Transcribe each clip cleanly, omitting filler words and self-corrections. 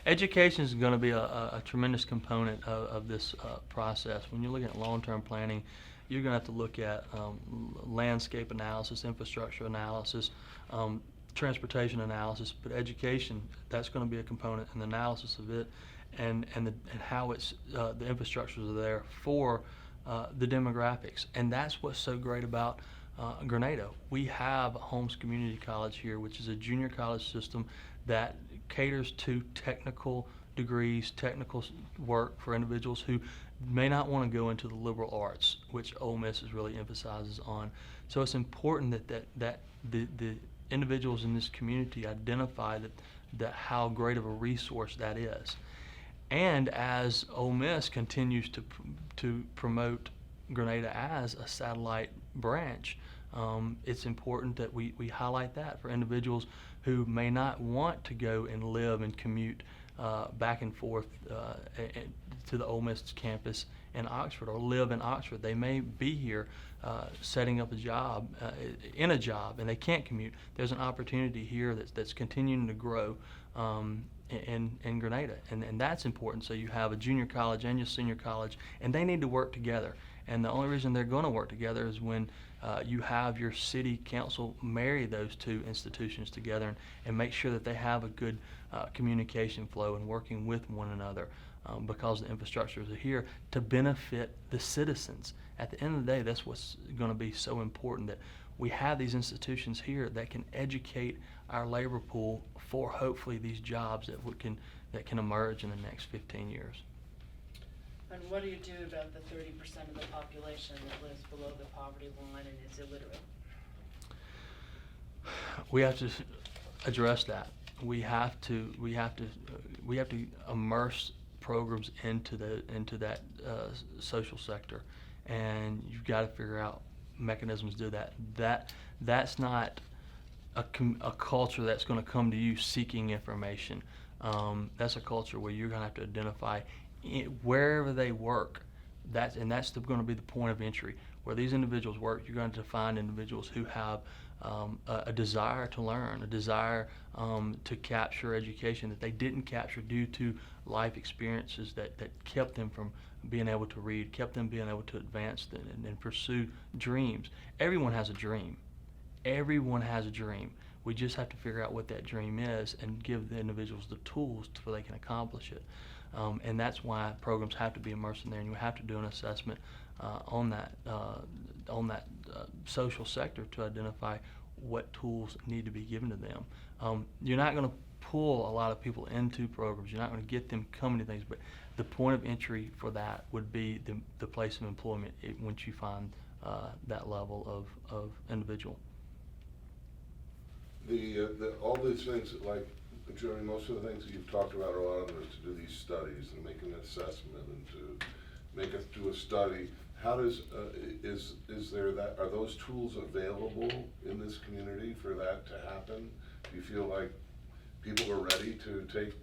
Education is going to be a tremendous component of this process. When you're looking at long-term planning, you're going to have to look at landscape analysis, infrastructure analysis, transportation analysis, but education, that's going to be a component in the analysis of it, and how it's the infrastructures are there for the demographics. And that's what's so great about Grenada. We have Holmes Community College here, which is a junior college system that caters to technical degrees, technical work for individuals who may not want to go into the liberal arts, which Ole Miss is really emphasizes on. So it's important that the individuals in this community identify that how great of a resource that is. And as Ole Miss continues to promote Grenada as a satellite branch, it's important that we highlight that for individuals who may not want to go and live and commute back and forth to the Ole Miss campus in Oxford, or live in Oxford. They may be here setting up a job, in a job, and they can't commute. There's an opportunity here that's continuing to grow in Grenada, and that's important. So you have a junior college and your senior college, and they need to work together. And the only reason they're going to work together is when you have your city council marry those two institutions together and make sure that they have a good communication flow and working with one another, because the infrastructures are here to benefit the citizens. At the end of the day, that's what's going to be so important, that we have these institutions here that can educate our labor pool for hopefully these jobs that can emerge in the next 15 years. And what do you do about the 30% of the population that lives below the poverty line and is illiterate? We have to address that. We have to immerse programs into that social sector, and you've got to figure out mechanisms to do that. That's not a culture that's going to come to you seeking information. That's a culture where you're going to have to identify wherever they work. That's going to be the point of entry. Where these individuals work, you're going to find individuals who have a desire to learn, a desire to capture education that they didn't capture due to life experiences that kept them from being able to read, kept them being able to advance and pursue dreams. Everyone has a dream. Everyone has a dream. We just have to figure out what that dream is and give the individuals the tools so they can accomplish it. And that's why programs have to be immersed in there, and you have to do an assessment on that social sector to identify what tools need to be given to them. You're not going to pull a lot of people into programs. You're not going to get them coming to things, but the point of entry for that would be the place of employment once you find that level of individual. All these things, like Jody, most of the things that you've talked about, a lot of them is to do these studies and make an assessment and to do a study. How does is there that, are those tools available in this community for that to happen? Do you feel like people are ready to take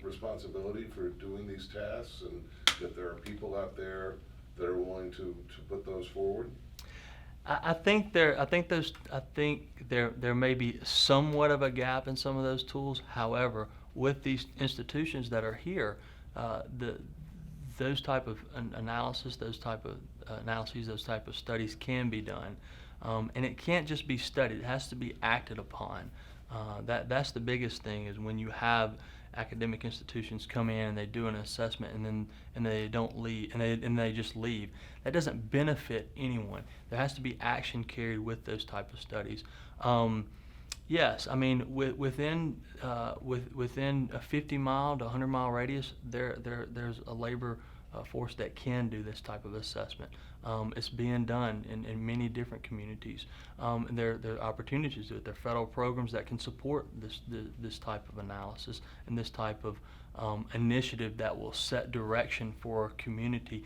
responsibility for doing these tasks, and that there are people out there that are willing to put those forward? I think there may be somewhat of a gap in some of those tools. However, with these institutions that are here, those type of analysis, those type of studies can be done, and it can't just be studied. It has to be acted upon. That's the biggest thing, is when you have academic institutions come in and they do an assessment and they don't leave and they just leave. That doesn't benefit anyone. There has to be action carried with those type of studies. Yes, I mean within a 50-mile to 100-mile radius, there's a labor force that can do this type of assessment. It's being done in many different communities. And there are opportunities to do it. There are federal programs that can support this type of analysis and this type of initiative that will set direction for a community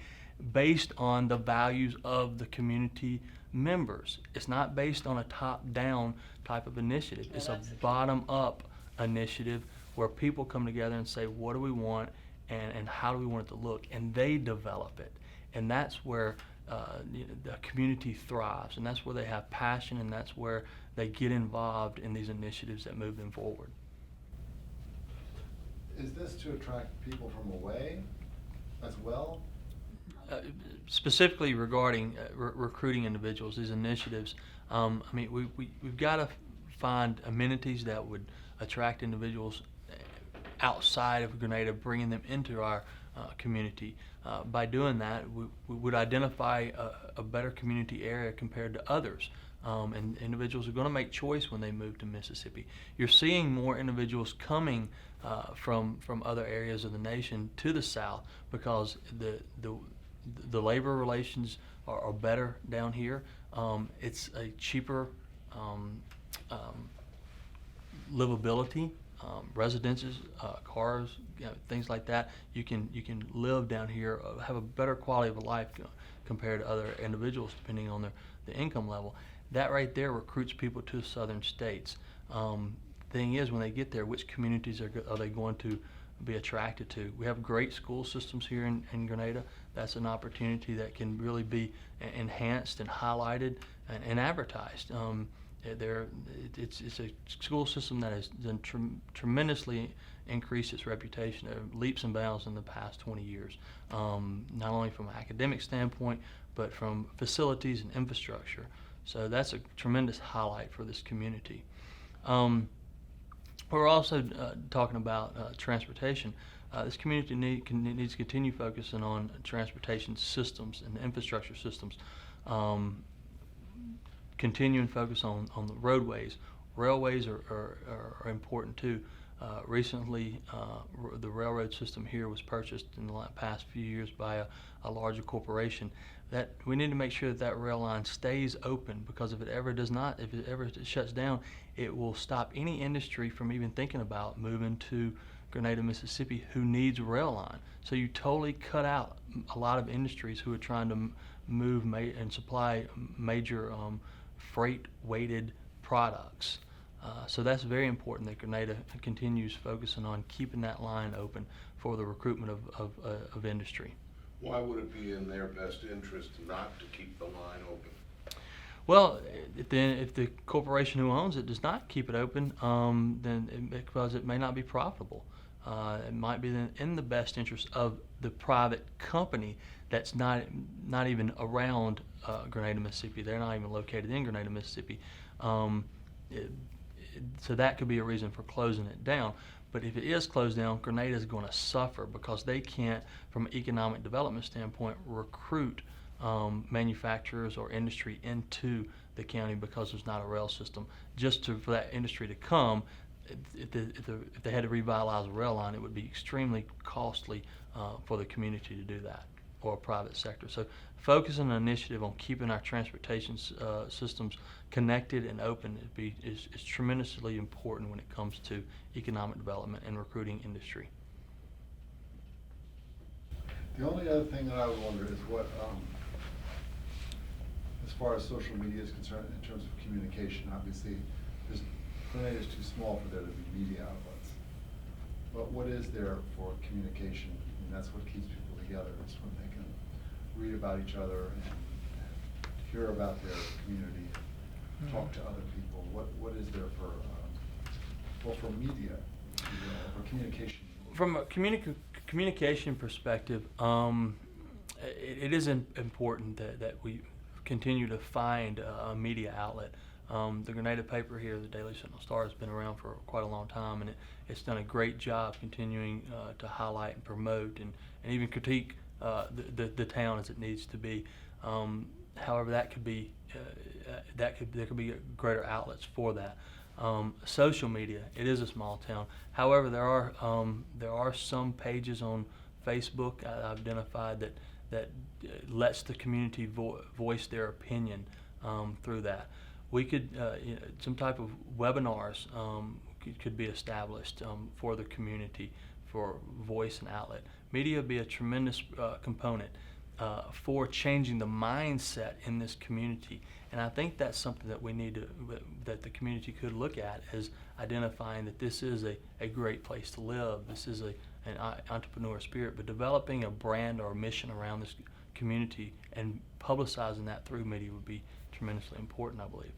based on the values of the community members. It's not based on a top-down type of initiative. Well, it's a bottom-up initiative where people come together and say, what do we want and how do we want it to look? And they develop it. And that's where the community thrives, and that's where they have passion, and that's where they get involved in these initiatives that move them forward. is this to attract people from away as well? Specifically regarding recruiting individuals, these initiatives, I mean, we've got to find amenities that would attract individuals outside of Grenada, bringing them into our community. By doing that, we would identify a better community area compared to others. And individuals are going to make choice when they move to Mississippi. You're seeing more individuals coming from other areas of the nation to the South because the labor relations are better down here. It's a cheaper livability, residences, cars, things like that. You can live down here, have a better quality of life compared to other individuals depending on the income level. That right there recruits people to southern states. Thing is, when they get there, which communities are they going to be attracted to? We have great school systems here in Grenada. That's an opportunity that can really be enhanced and highlighted and advertised. It's a school system that has done tremendously increased its reputation, leaps and bounds in the past 20 years, not only from an academic standpoint, but from facilities and infrastructure. So that's a tremendous highlight for this community. We're also talking about transportation. This community needs to continue focusing on transportation systems and infrastructure systems. Continuing focus on the roadways. Railways are important too. Recently, the railroad system here was purchased in the past few years by a larger corporation. That we need to make sure that rail line stays open, because if it ever shuts down, it will stop any industry from even thinking about moving to Grenada, Mississippi, who needs a rail line. So you totally cut out a lot of industries who are trying to move and supply major freight-weighted products. So that's very important that Grenada continues focusing on keeping that line open for the recruitment of industry. Why would it be in their best interest not to keep the line open? Well, if the corporation who owns it does not keep it open, because it may not be profitable. It might be in the best interest of the private company that's not even around Grenada, Mississippi. They're not even located in Grenada, Mississippi. So that could be a reason for closing it down. But if it is closed down, Grenada is going to suffer because they can't, from an economic development standpoint, recruit manufacturers or industry into the county because there's not a rail system. For that industry to come, if they had to revitalize a rail line, it would be extremely costly for the community to do that, or a private sector. So focusing on an initiative on keeping our transportation systems connected and open is tremendously important when it comes to economic development and recruiting industry. The only other thing that I would wonder is what, as far as social media is concerned, in terms of communication, obviously, Grenada is too small for there to be media outlets. But what is there for communication? And that's what keeps people together, is when they can read about each other and hear about their community, and talk to other people. What is there for media, for communication? From a communication perspective, it is important that we continue to find a media outlet. The Grenada paper here, the Daily Sentinel Star, has been around for quite a long time, and it's done a great job continuing to highlight and promote and even critique the town as it needs to be. However, there could be greater outlets for that. Social media, it is a small town. However, there are some pages on Facebook I've identified that lets the community voice their opinion through that. We could, some type of webinars could be established for the community for voice and outlet. Media would be a tremendous component for changing the mindset in this community. And I think that's something that we need that the community could look at, is identifying that this is a great place to live. This is an entrepreneur spirit, but developing a brand or a mission around this community and publicizing that through media would be tremendously important, I believe.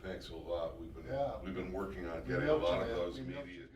Thanks a lot. We've been working on We getting a milked lot of you, those we milked media. you.